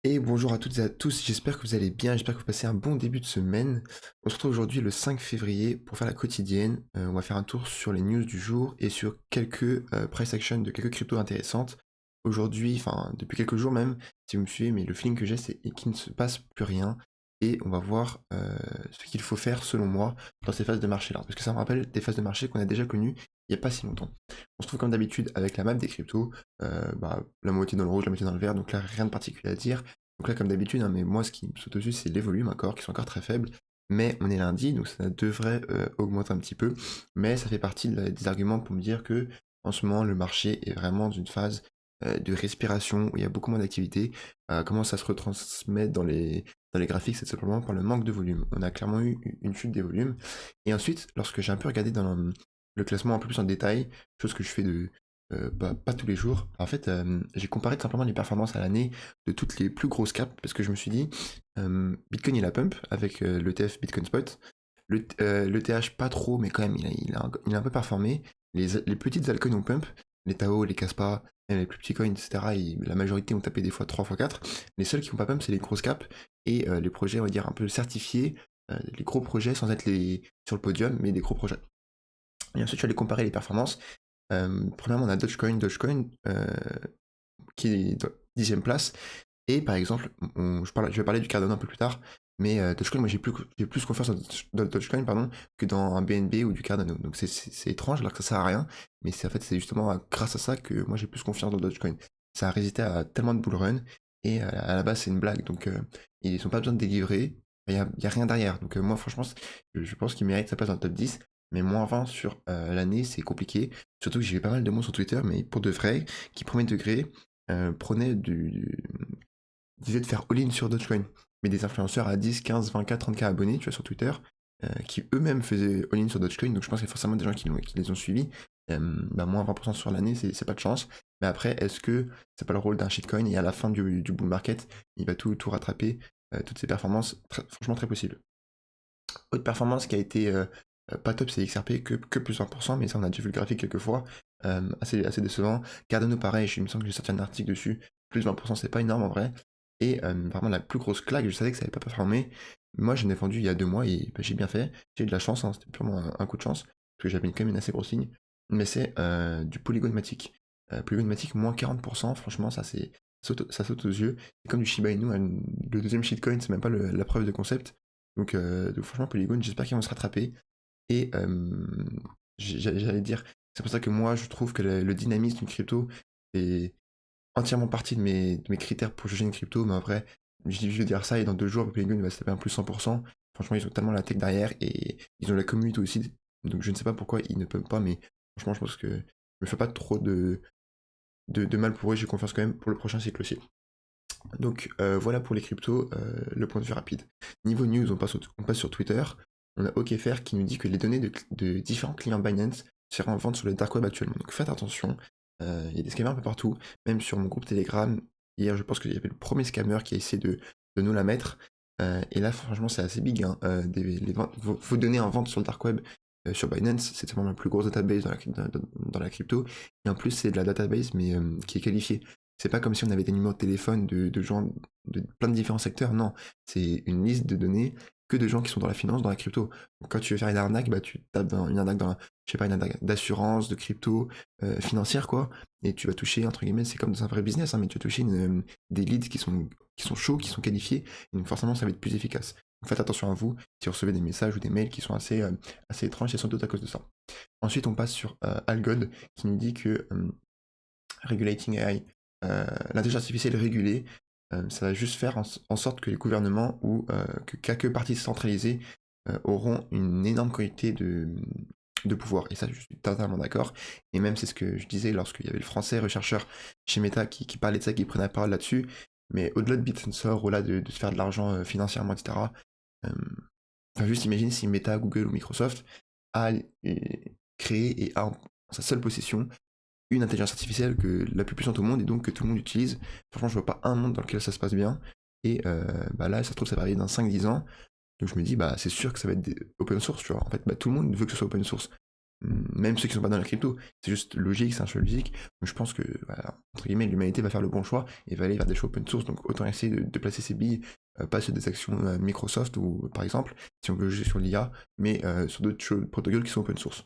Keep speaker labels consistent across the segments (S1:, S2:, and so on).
S1: Et bonjour à toutes et à tous, j'espère que vous allez bien, j'espère que vous passez un bon début de semaine. On se retrouve aujourd'hui le 5 février pour faire la quotidienne. On va faire un tour sur les news du jour et sur quelques price action de quelques cryptos intéressantes. Aujourd'hui, enfin depuis quelques jours même, si vous me suivez, mais le feeling que j'ai c'est qu'il ne se passe plus rien. Et on va voir ce qu'il faut faire selon moi dans ces phases de marché là. Parce que ça me rappelle des phases de marché qu'on a déjà connues il n'y a pas si longtemps. On se trouve comme d'habitude avec la map des cryptos, la moitié dans le rouge, la moitié dans le vert, donc là rien de particulier à dire. Donc là, comme d'habitude, hein, mais moi, ce qui me saute dessus, c'est les volumes encore, qui sont encore très faibles. Mais on est lundi, donc ça devrait augmenter un petit peu. Mais ça fait partie des arguments pour me dire que, en ce moment, le marché est vraiment dans une phase de respiration où il y a beaucoup moins d'activité. Comment ça se retransmet dans les graphiques, c'est simplement par le manque de volume. On a clairement eu une chute des volumes. Et ensuite, lorsque j'ai un peu regardé dans le classement un peu plus en détail, chose que je fais pas tous les jours. En fait, j'ai comparé tout simplement les performances à l'année de toutes les plus grosses caps parce que je me suis dit, Bitcoin il a pump avec l'ETF Bitcoin Spot. L'ETH pas trop, mais quand même il a un peu performé. Les petites altcoins ont pump, les Tao, les Kaspa, même les plus petits coins, etc. La majorité ont tapé des fois 3 fois 4. Les seuls qui n'ont pas pump, c'est les grosses caps et les projets, on va dire, un peu certifiés, les gros projets sans être sur le podium, mais des gros projets. Et ensuite, je suis allé comparer les performances. Premièrement, on a Dogecoin qui est 10e place. Et par exemple, je vais parler du Cardano un peu plus tard, mais Dogecoin, moi j'ai plus confiance dans Dogecoin pardon, que dans un BNB ou du Cardano. Donc c'est étrange alors que ça sert à rien, mais en fait c'est justement grâce à ça que moi j'ai plus confiance dans Dogecoin. Ça a résisté à tellement de bull run et à la base c'est une blague, donc ils n'ont pas besoin de délivrer, il y a rien derrière. Donc moi franchement, je pense qu'il mérite sa place dans le top 10. Mais moins 20 sur l'année, c'est compliqué. Surtout que j'ai vu pas mal de mots sur Twitter, mais pour de vrai, qui premier degré prenaient disaient de faire all-in sur Dogecoin. Mais des influenceurs à 10, 15, 20K, 30K abonnés, tu vois, sur Twitter, qui eux-mêmes faisaient all-in sur Dogecoin, donc je pense qu'il y a forcément des gens qui les ont suivis. Moins 20% sur l'année, c'est pas de chance. Mais après, est-ce que c'est pas le rôle d'un shitcoin et à la fin du bull market, il va tout rattraper, toutes ses performances, franchement très possible. Autre performance qui a été pas top, c'est XRP, que plus 20%, mais ça on a déjà vu le graphique quelques fois, assez décevant. Cardano pareil, il me semble que j'ai sorti un article dessus, plus 20% c'est pas énorme en vrai. Et vraiment la plus grosse claque, je savais que ça n'allait pas performer. Moi j'en ai vendu il y a 2 mois et bah, j'ai bien fait, j'ai eu de la chance, hein, c'était purement un coup de chance, parce que j'avais quand même une assez grosse ligne. Mais c'est du Polygon Matic. Polygon Matic moins 40%, franchement ça saute aux yeux. C'est comme du Shiba Inu, hein, le deuxième shitcoin, c'est même pas la preuve de concept. Donc franchement, Polygon, j'espère qu'ils vont se rattraper. Et j'allais dire, c'est pour ça que moi, je trouve que le dynamisme d'une crypto est entièrement partie de mes critères pour juger une crypto. Mais en vrai, je vais dire ça et dans 2 jours, Polygon va se taper un plus 100%. Franchement, ils ont tellement la tech derrière et ils ont la communauté aussi. Donc je ne sais pas pourquoi ils ne peuvent pas, mais franchement, je pense que je me fais pas trop de mal pour eux. J'ai confiance quand même pour le prochain cycle aussi. Donc voilà pour les cryptos, le point de vue rapide. Niveau news, on passe sur Twitter. On a OKFR qui nous dit que les données de différents clients Binance seraient en vente sur le dark web actuellement. Donc faites attention, il y a des scammers un peu partout, même sur mon groupe Telegram. Hier, je pense qu'il y avait le premier scammer qui a essayé de nous la mettre. Et là, franchement, c'est assez big, hein. Vos données en vente sur le dark web sur Binance, c'est vraiment la plus grosse database dans la crypto. Et en plus, c'est de la database, mais qui est qualifiée. C'est pas comme si on avait des numéros de téléphone de gens de plein de différents secteurs, non. C'est une liste de données que de gens qui sont dans la finance, dans la crypto. Donc, quand tu veux faire une arnaque, bah, tu tapes une arnaque je sais pas, une arnaque d'assurance, de crypto, financière, quoi. Et tu vas toucher, entre guillemets, c'est comme dans un vrai business, hein, mais tu vas toucher des leads qui sont chauds, qui sont qualifiés. Et donc, forcément, ça va être plus efficace. Donc, faites attention à vous si vous recevez des messages ou des mails qui sont assez étranges et sans doute à cause de ça. Ensuite, on passe sur Algod qui nous dit que Regulating AI, l'intelligence artificielle régulée, ça va juste faire en sorte que les gouvernements ou que quelques partis centralisés auront une énorme quantité de pouvoir. Et ça, je suis totalement d'accord. Et même, c'est ce que je disais lorsqu'il y avait le français rechercheur chez Meta qui parlait de ça, qui prenait la parole là-dessus. Mais au-delà de BitSensor, au-delà de se faire de l'argent financièrement, etc., euh, enfin, juste imagine si Meta, Google ou Microsoft a créé et a en sa seule possession une intelligence artificielle que la plus puissante au monde et donc que tout le monde utilise. Franchement, je vois pas un monde dans lequel ça se passe bien. Et bah là, ça se trouve, ça va arriver dans 5-10 ans. Donc je me dis, bah c'est sûr que ça va être des open source, tu vois. En fait, bah, tout le monde veut que ce soit open source. même ceux qui sont pas dans la crypto. C'est juste logique, c'est un choix logique. Donc je pense que, voilà, entre guillemets, l'humanité va faire le bon choix et va aller vers des choix open source. Donc autant essayer de placer ses billes, pas sur des actions Microsoft ou par exemple, si on veut jouer sur l'IA, mais sur d'autres protocoles qui sont open source.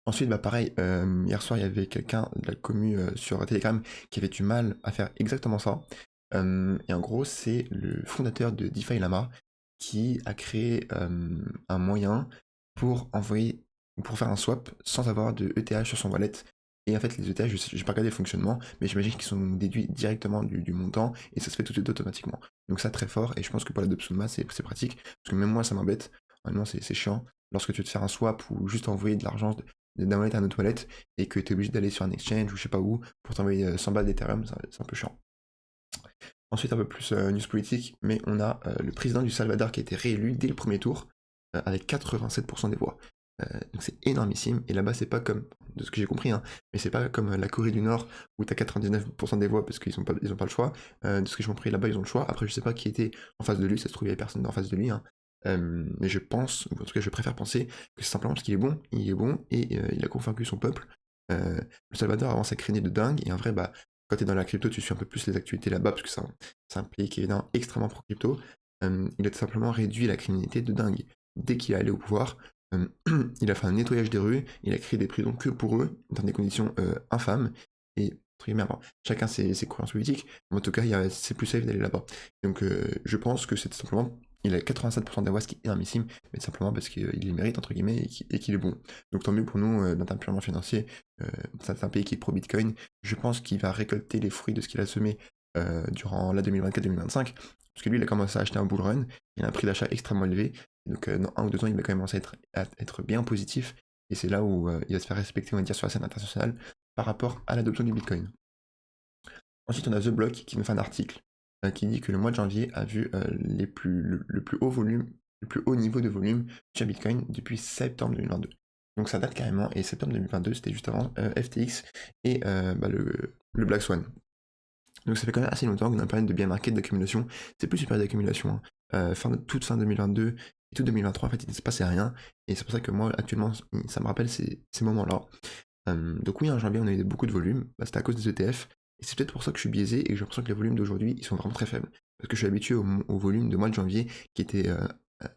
S1: Ensuite, bah pareil, hier soir, il y avait quelqu'un de la commu sur Telegram qui avait du mal à faire exactement ça. Et en gros, c'est le fondateur de DeFi Lama qui a créé un moyen pour envoyer ou pour faire un swap sans avoir de ETH sur son wallet. Et en fait, les ETH, je n'ai pas regardé le fonctionnement, mais j'imagine qu'ils sont déduits directement du montant et ça se fait tout de suite automatiquement. Donc ça, très fort, et je pense que pour l'adoption de masse, c'est pratique, parce que même moi, ça m'embête. Honnêtement, c'est chiant. Lorsque tu veux te faire un swap ou juste envoyer de l'argent d'un wallet à un autre wallet et que tu es obligé d'aller sur un exchange ou je sais pas où pour t'envoyer 100 balles d'Ethereum, c'est un peu chiant. Ensuite, un peu plus news politique, mais on a le président du Salvador qui a été réélu dès le premier tour avec 87% des voix. Donc c'est énormissime, et là-bas c'est pas comme, de ce que j'ai compris, hein, mais c'est pas comme la Corée du Nord où t'as 99% des voix parce qu'ils ont pas le choix. De ce que j'ai compris, là-bas ils ont le choix. Après je sais pas qui était en face de lui, ça se trouve il y avait personne en face de lui, hein. Mais je pense, ou en tout cas je préfère penser que c'est simplement parce qu'il est bon, et il a convaincu son peuple. Le Salvador avant ça craignait de dingue, et en vrai bah quand t'es dans la crypto tu suis un peu plus les actualités là-bas parce que c'est un pays qui est évidemment extrêmement pro-crypto. Il a tout simplement réduit la criminalité de dingue. Dès qu'il est allé au pouvoir, il a fait un nettoyage des rues, il a créé des prisons que pour eux, dans des conditions infâmes, et entre guillemets, alors, chacun ses croyances politiques, mais en tout cas, c'est plus safe d'aller là-bas. Donc je pense que c'est tout simplement, il a 87% de la voix, ce qui est énormissime, mais simplement parce qu'il les mérite, entre guillemets, et qu'il est bon. Donc tant mieux pour nous, d'un terme purement financier, c'est un pays qui est pro-Bitcoin, je pense qu'il va récolter les fruits de ce qu'il a semé durant la 2024-2025, parce que lui, il a commencé à acheter un bull run, il a un prix d'achat extrêmement élevé, donc dans 1 ou 2 ans, il va quand même commencer à être bien positif, et c'est là où il va se faire respecter, on va dire, sur la scène internationale par rapport à l'adoption du Bitcoin. Ensuite, on a The Block qui nous fait un article qui dit que le mois de janvier a vu le plus haut volume, le plus haut niveau de volume sur Bitcoin depuis septembre 2022. Donc ça date carrément, et septembre 2022, c'était juste avant FTX et bah, le Black Swan. Donc ça fait quand même assez longtemps qu'on a une période de bien market d'accumulation. C'est plus une période d'accumulation, hein. Toute fin 2022 et tout 2023, en fait, il ne se passait rien. Et c'est pour ça que moi, actuellement, ça me rappelle ces moments-là. Donc oui, en janvier, on a eu beaucoup de volume. Bah, c'était à cause des ETF. Et c'est peut-être pour ça que je suis biaisé et que j'ai l'impression que les volumes d'aujourd'hui, ils sont vraiment très faibles. Parce que je suis habitué au volume de mois de janvier qui était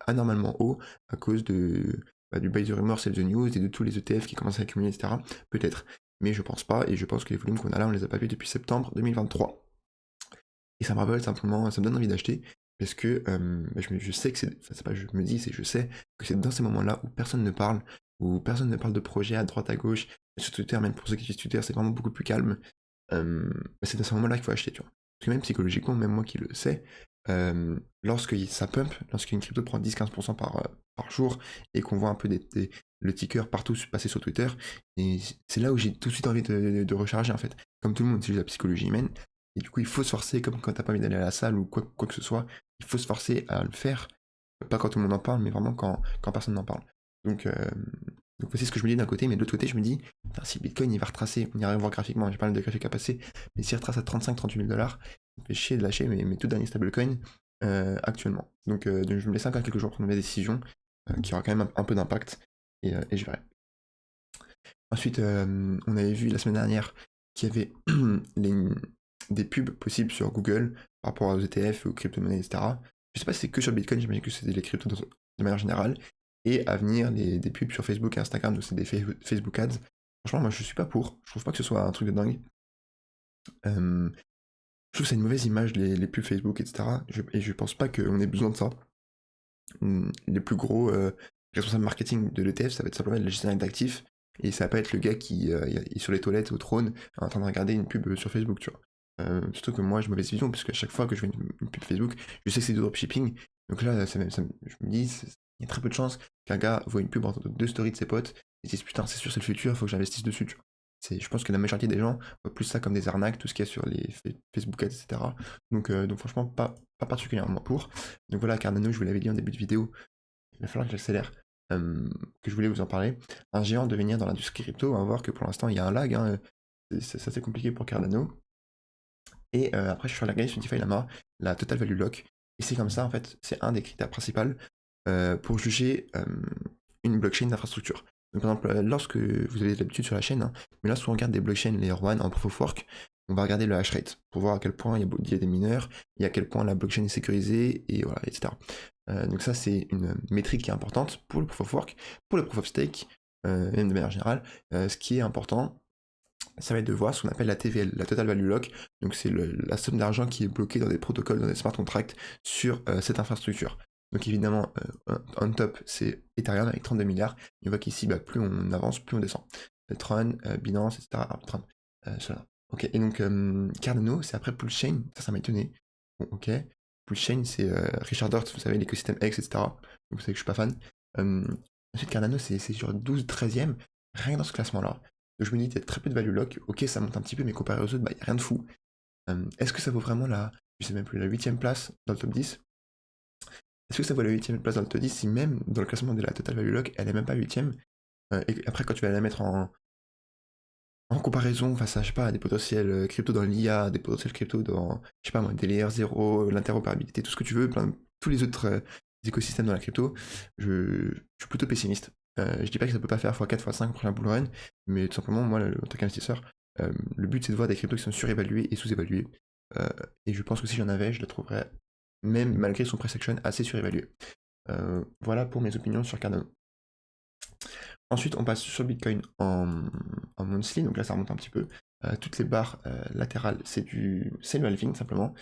S1: anormalement haut à cause du buy the rumor, sell the news et de tous les ETF qui commencent à accumuler, etc. Peut-être. Mais je pense pas, et je pense que les volumes qu'on a là, on les a pas vus depuis septembre 2023. Et ça me rappelle simplement, ça me donne envie d'acheter, parce que bah, je sais que c'est, enfin c'est pas je me dis, c'est je sais que c'est dans ces moments-là où personne ne parle, de projets à droite à gauche, et sur Twitter, même pour ceux qui utilisent Twitter, c'est vraiment beaucoup plus calme. Bah, c'est dans ces moments-là qu'il faut acheter, tu vois. Parce que même psychologiquement, même moi qui le sais, lorsque ça pump, lorsqu'une crypto prend 10-15% par jour, et qu'on voit un peu le ticker partout passer sur Twitter, et c'est là où j'ai tout de suite envie de recharger en fait. Comme tout le monde utilise la psychologie humaine, et du coup il faut se forcer, comme quand t'as pas envie d'aller à la salle ou quoi que ce soit, il faut se forcer à le faire. Pas quand tout le monde en parle, mais vraiment quand personne n'en parle. Donc, euh, donc voici ce que je me dis d'un côté, mais de l'autre côté je me dis, si Bitcoin il va retracer, on y arrive à voir graphiquement, j'ai pas mal de graphiques à passer, mais s'il retrace à 35-38 000 $, ça me fait chier de lâcher mes tout derniers stablecoins actuellement. Donc je vais me laisser encore quelques jours pour prendre mes décisions, qui aura quand même un peu d'impact, et je verrai. Ensuite, on avait vu la semaine dernière qu'il y avait des pubs possibles sur Google par rapport aux ETF, aux crypto-monnaies, etc. Je sais pas si c'est que sur Bitcoin, j'imagine que c'est des cryptos de manière générale. Et à venir, des pubs sur Facebook et Instagram, donc c'est des Facebook ads. Franchement, moi je suis pas pour. Je trouve pas que ce soit un truc de dingue. Je trouve que c'est une mauvaise image, les pubs Facebook, etc. Et je pense pas qu'on ait besoin de ça. Les plus gros responsables marketing de l'ETF, ça va être simplement le gestionnaire d'actifs. Et ça va pas être le gars qui est sur les toilettes au trône en train de regarder une pub sur Facebook, tu vois. Surtout que moi j'ai mauvaise vision, puisque à chaque fois que je vois une pub Facebook, je sais que c'est du dropshipping. Donc là, je me dis, il y a très peu de chances qu'un gars voit une pub entre deux stories de ses potes et dise putain, c'est sûr, c'est le futur, faut que j'investisse dessus, tu vois. Je pense que la majorité des gens voient plus ça comme des arnaques, tout ce qu'il y a sur les Facebook ads, etc. Donc franchement, pas particulièrement pour. Donc voilà, Cardano, je vous l'avais dit en début de vidéo, il va falloir que j'accélère, que je voulais vous en parler. Un géant de devenir dans l'industrie crypto, on va voir que pour l'instant il y a un lag, hein, c'est assez compliqué pour Cardano. Et après, je suis allé regarder sur DeFi Lama, la Total Value Lock. Et c'est comme ça, en fait, c'est un des critères principaux pour juger une blockchain d'infrastructure. Donc par exemple, lorsque vous avez l'habitude sur la chaîne, hein, mais lorsqu'on regarde des blockchains layer 1 en proof of work, on va regarder le hash rate pour voir à quel point il y a des mineurs et à quel point la blockchain est sécurisée, et voilà, etc. Donc ça, c'est une métrique qui est importante pour le proof of work, pour le proof of stake, même de manière générale. Ce qui est important, ça va être de voir ce qu'on appelle la TVL, la Total Value Lock. Donc c'est la somme d'argent qui est bloquée dans des protocoles, dans des smart contracts sur cette infrastructure. Donc évidemment, on top, c'est Ethereum avec 32 milliards. On voit qu'ici, bah, plus on avance, plus on descend. Tron, Binance, etc. Ah, Tron, cela. Ok, et donc Cardano, c'est après Poolchain. Ça m'a étonné. Bon, ok. Poolchain, c'est Richard Dort, vous savez, l'écosystème X, etc. Donc vous savez que je suis pas fan. Ensuite, Cardano, c'est sur 12-13e, rien que dans ce classement-là. Donc je me dis, il y a très peu de value lock. Ok, ça monte un petit peu, mais comparé aux autres, bah, il n'y a rien de fou. Est-ce que ça vaut vraiment je sais même plus, la 8e place dans le top 10? Est-ce que ça vaut la 8e place dans le top 10 si même dans le classement de la Total Value Lock, elle est même pas 8e? Et après, quand tu vas la mettre en comparaison face à, je sais pas, des potentiels crypto dans l'IA, des potentiels crypto dans, je sais pas moi, des layers 0, l'interopérabilité, tout ce que tu veux, tous les autres écosystèmes dans la crypto, je suis plutôt pessimiste. Je dis pas que ça peut pas faire x4, x5 pour la bull run, mais tout simplement, moi, en tant qu'investisseur, le but c'est de voir des cryptos qui sont surévalués et sous-évalués. Et je pense que si j'en avais, je la trouverais, même malgré son price action, assez surévalué. Voilà pour mes opinions sur Cardano. Ensuite, on passe sur Bitcoin en monthly, donc là ça remonte un petit peu. Toutes les barres latérales, c'est le halving simplement.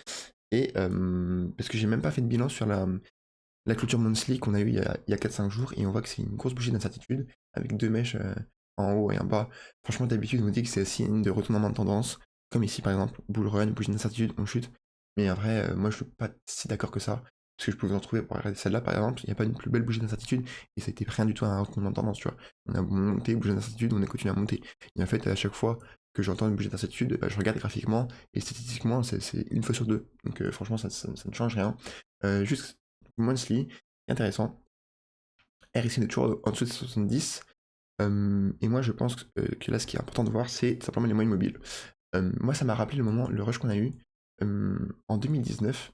S1: Et parce que j'ai même pas fait de bilan sur la clôture monthly qu'on a eu il y a 4-5 jours, et on voit que c'est une grosse bougie d'incertitude, avec deux mèches en haut et en bas. Franchement, d'habitude, on nous dit que c'est signe de retournement de tendance, comme ici par exemple, bull run, bougie d'incertitude, on chute. Mais en vrai, moi je suis pas si d'accord que ça, parce que je pouvais en trouver pour regarder celle-là par exemple, il n'y a pas une plus belle bougie d'incertitude, et ça a été rien du tout un retournement de tendance, tu vois. On a monté, bougie d'incertitude, on a continué à monter. Et en fait, à chaque fois que j'entends une bougie d'incertitude, bah, je regarde graphiquement, et statistiquement, c'est une fois sur deux. Donc franchement, ça ne change rien. Juste monthly, intéressant. RSI est toujours en dessous de 70. Et moi, je pense que là, ce qui est important de voir, c'est simplement les moyennes mobiles. Moi, ça m'a rappelé le rush qu'on a eu en 2019.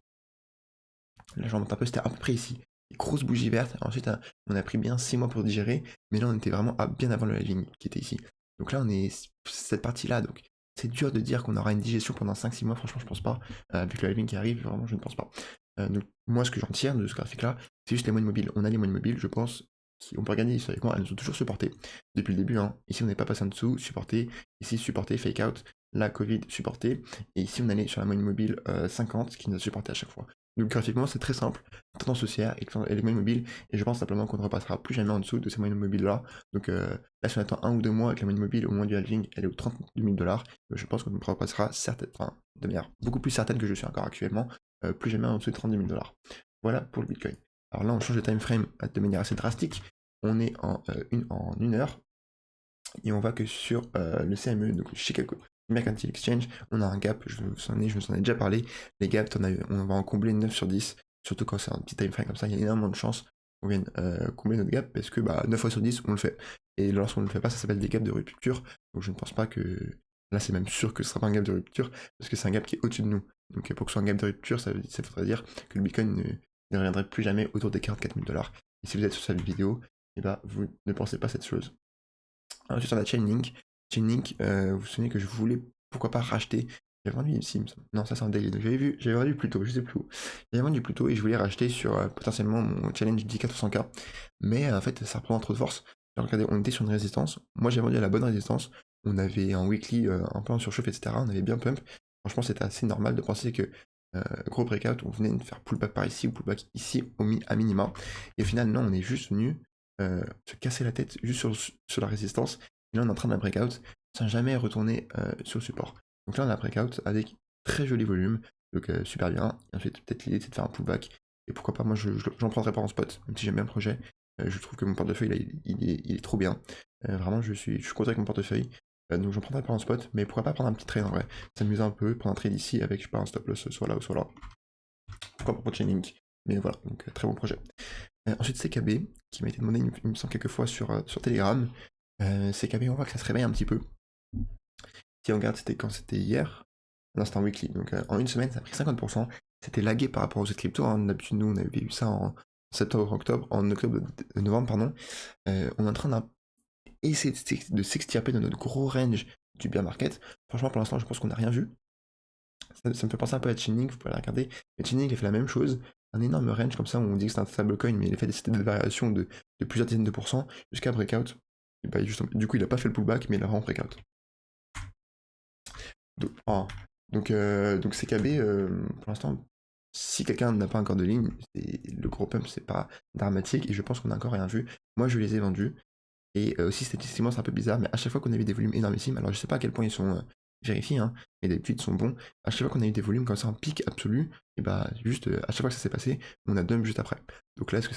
S1: Là, j'en monte un peu, c'était à peu près ici. Une grosse bougie verte. Ensuite, on a pris bien 6 mois pour digérer, mais là, on était vraiment bien avant le halving qui était ici. Donc là, on est cette partie-là. Donc, c'est dur de dire qu'on aura une digestion pendant 5-6 mois. Franchement, je pense pas. Avec le halving qui arrive, vraiment, je ne pense pas. Donc, moi, ce que j'en tire de ce graphique-là, c'est juste les moyennes mobiles. On a les moyennes mobiles, je pense. On peut regarder historiquement, elles nous ont toujours supporté depuis le début. Hein. Ici, on n'est pas passé en dessous, supporté. Ici, supporté, fake out. La Covid, supporté. Et ici, on allait sur la moyenne mobile 50 qui nous a supporté à chaque fois. Donc graphiquement, c'est très simple, tendance haussière et les moyennes mobiles, et je pense simplement qu'on ne repassera plus jamais en dessous de ces moyennes mobiles-là. Donc là, si on attend 1 ou 2 mois avec la moyenne mobile au moins du halving, elle est aux 32 000 $, je pense qu'on ne repassera de manière beaucoup plus certaine que je suis encore actuellement, plus jamais en dessous de 32 000 $. Voilà pour le Bitcoin. Alors là, on change de time frame de manière assez drastique. On est en une heure, et on voit que sur le CME, donc le Chicago Mercantile Exchange, on a un gap, je vous en ai déjà parlé, les gaps, on va en combler 9 sur 10, surtout quand c'est un petit time frame comme ça, il y a énormément de chances qu'on vienne combler notre gap, parce que 9 fois sur 10, on le fait. Et lorsqu'on ne le fait pas, ça s'appelle des gaps de rupture, donc je ne pense pas que... Là, c'est même sûr que ce ne sera pas un gap de rupture, parce que c'est un gap qui est au-dessus de nous. Donc pour que ce soit un gap de rupture, ça voudrait dire que le Bitcoin ne reviendrait plus jamais autour des 44 000 $. Et si vous êtes sur cette vidéo, et vous ne pensez pas cette chose. Ensuite, on a Chainlink. Chainlink, vous vous souvenez que je voulais, pourquoi pas, racheter. J'avais vendu ici, non, ça c'est un daily. Donc j'avais vendu plus tôt, je sais plus où. J'avais vendu plus tôt et je voulais racheter sur potentiellement mon challenge 10 400K. Mais en fait, ça reprend trop de force. Regardez, on était sur une résistance. Moi, j'ai vendu à la bonne résistance. On avait un weekly un peu en surchauffe, etc. On avait bien pump. Franchement, c'était assez normal de penser que gros breakout, on venait de faire pullback par ici ou pullback ici à minima. Et au final, non, on est juste venu se casser la tête juste sur la résistance. Et là, on est en train de la breakout sans jamais retourner sur le support. Donc là, on a breakout avec très joli volume, donc super bien. Et ensuite, peut-être l'idée, c'est de faire un pullback. Et pourquoi pas, moi, j'en prendrais pas en spot, même si j'aime bien le projet. Je trouve que mon portefeuille, là, il est trop bien. Vraiment, je suis content avec mon portefeuille. Donc j'en prendrais pas en spot, mais pourquoi pas prendre un petit trade en vrai. S'amuser un peu, prendre un trade ici avec, je sais pas, un stop loss soit là ou soit là. Pourquoi pas pour Chainlink. Mais voilà, donc très bon projet. Ensuite, CKB, qui m'a été demandé, il me semble, quelques fois sur Telegram. CKB, on voit que ça se réveille un petit peu. Si on regarde, c'était quand c'était hier. Non, c'était en weekly. Donc en une semaine, ça a pris 50%. C'était lagué par rapport aux autres cryptos. Hein. D'habitude, nous, on avait eu ça en septembre, octobre, novembre, pardon. On est en train essayer de s'extirper de notre gros range du bear market. Franchement, pour l'instant, je pense qu'on n'a rien vu. Ça me fait penser un peu à Chainlink, vous pouvez la regarder. Mais Chainlink a fait la même chose, un énorme range comme ça, où on dit que c'est un stablecoin, mais il a fait des variations de plusieurs dizaines de pourcents jusqu'à breakout. Et bah, du coup, il a pas fait le pullback, mais il a vraiment breakout. Donc CKB, pour l'instant, si quelqu'un n'a pas encore de ligne, le gros pump, c'est pas dramatique, et je pense qu'on n'a encore rien vu. Moi, je les ai vendus. Et aussi, statistiquement, c'est un peu bizarre, mais à chaque fois qu'on a eu des volumes énormissimes, alors je sais pas à quel point ils sont vérifiés, hein, mais d'habitude, ils sont bons. À chaque fois qu'on a eu des volumes comme ça en pic absolu, et bah, juste à chaque fois que ça s'est passé, on a dump juste après. Donc là, est-ce que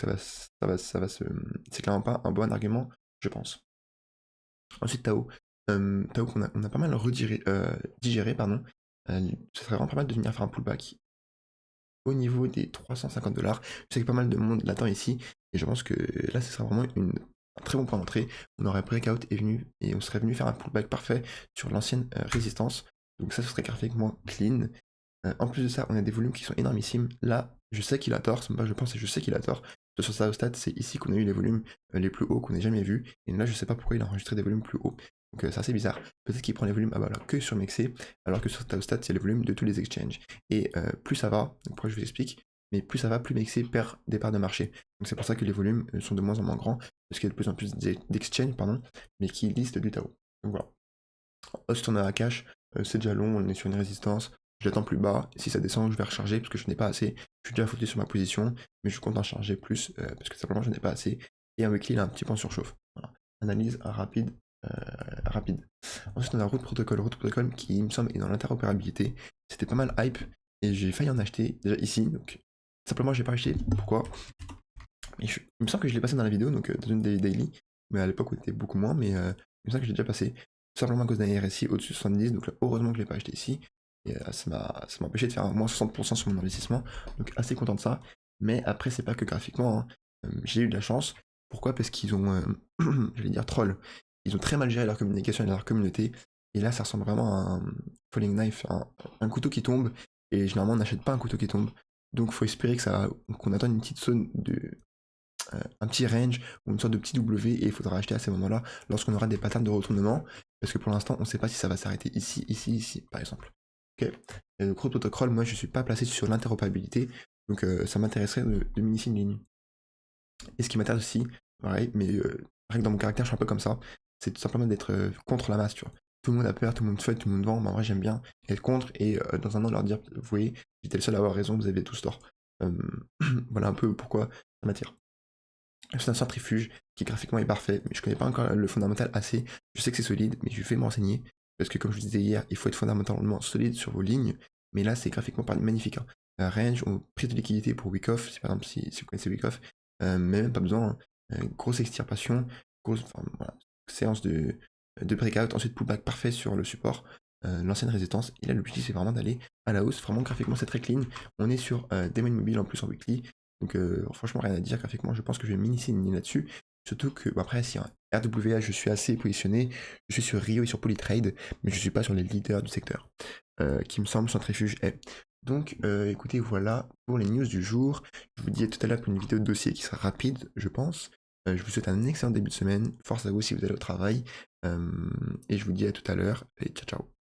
S1: c'est clairement pas un bon argument, je pense. Ensuite, Tao. Tao on a pas mal digéré, pardon. Ce serait vraiment pas mal de venir faire un pullback au niveau des 350 $. Je sais qu'il y a pas mal de monde l'attend ici, et je pense que là, ce serait vraiment un très bon point d'entrée. On aurait breakout et on serait venu faire un pullback parfait sur l'ancienne résistance. Donc ça, ce serait graphiquement clean. En plus de ça, on a des volumes qui sont énormissimes. Là, je sais qu'il a tort, c'est même pas je pense, et je sais qu'il a tort. Sur Saostat, c'est ici qu'on a eu les volumes les plus hauts qu'on ait jamais vus. Et là, je sais pas pourquoi il a enregistré des volumes plus hauts. Donc c'est assez bizarre. Peut-être qu'il prend les volumes que sur Mexé, alors que sur Saostat, il y a les volumes de tous les exchanges. Et plus ça va, donc pourquoi je vous explique, mais plus ça va, plus Mexé perd des parts de marché. Donc c'est pour ça que les volumes sont de moins en moins grands, parce qu'il y a de plus en plus d'exchanges, mais qui listent du Tao. Donc voilà. Ensuite, on a Akash, c'est déjà long, on est sur une résistance. Je l'attends plus bas, et si ça descend, je vais recharger parce que je n'ai pas assez. Je suis déjà focus sur ma position, mais je compte en charger plus parce que simplement je n'ai pas assez. Et un weekly, il a un petit peu en surchauffe. Voilà. Analyse rapide. Ensuite, on a Root Protocol. Root Protocol qui, il me semble, est dans l'interopérabilité. C'était pas mal hype, et j'ai failli en acheter déjà ici. Donc, simplement, j'ai pas acheté. Pourquoi? Il me semble que je l'ai passé dans la vidéo, donc dans une des daily, mais à l'époque, on était beaucoup moins, mais il me semble que je l'ai déjà passé. Tout simplement à cause d'un RSI au-dessus de 70, donc là, heureusement que je l'ai pas acheté ici. Et ça m'a empêché de faire un moins 60% sur mon investissement, donc assez content de ça. Mais après, c'est pas que graphiquement, hein. J'ai eu de la chance. Pourquoi? Parce qu'ils ont, j'allais dire troll, ils ont très mal géré leur communication et leur communauté. Et là, ça ressemble vraiment à un falling knife, un couteau qui tombe. Et généralement, on n'achète pas un couteau qui tombe. Donc, faut espérer qu'on attende une petite zone un petit range ou une sorte de petit W, et il faudra acheter à ces moments-là lorsqu'on aura des patterns de retournement, parce que pour l'instant on ne sait pas si ça va s'arrêter ici, ici, ici par exemple. Ok. Et le Crow Protocol, moi je suis pas placé sur l'interopérabilité, donc ça m'intéresserait de m'initier une ligne. Et ce qui m'intéresse aussi, pareil, mais rien que dans mon caractère je suis un peu comme ça, c'est tout simplement d'être contre la masse, tu vois. Tout le monde a peur, tout le monde fait, tout le monde vend, mais en vrai j'aime bien être contre, et dans un an leur dire, vous voyez, j'étais le seul à avoir raison, vous avez tous tort. Voilà un peu pourquoi ça m'attire. C'est un centrifuge qui graphiquement est parfait, mais je connais pas encore le fondamental assez. Je sais que c'est solide, mais je vais m'enseigner. Parce que comme je vous disais hier, il faut être fondamentalement solide sur vos lignes. Mais là, c'est graphiquement magnifique, hein. Range, prise de liquidité pour Wyckoff, si par exemple si vous connaissez Wyckoff, mais même pas besoin, hein. Grosse extirpation, voilà, séance de breakout, ensuite pullback parfait sur le support, l'ancienne résistance. Et là, l'objectif c'est vraiment d'aller à la hausse. Vraiment, graphiquement, c'est très clean. On est sur des moyennes mobiles en plus en weekly. Donc franchement rien à dire graphiquement, je pense que je vais m'initier une ligne là-dessus. Surtout que après si un RWA je suis assez positionné, je suis sur Rio et sur Polytrade, mais je suis pas sur les leaders du secteur, qui me semble centrifuge est. Donc écoutez, voilà pour les news du jour. Je vous dis à tout à l'heure pour une vidéo de dossier qui sera rapide, je pense. Je vous souhaite un excellent début de semaine, force à vous si vous allez au travail, et je vous dis à tout à l'heure, et ciao ciao.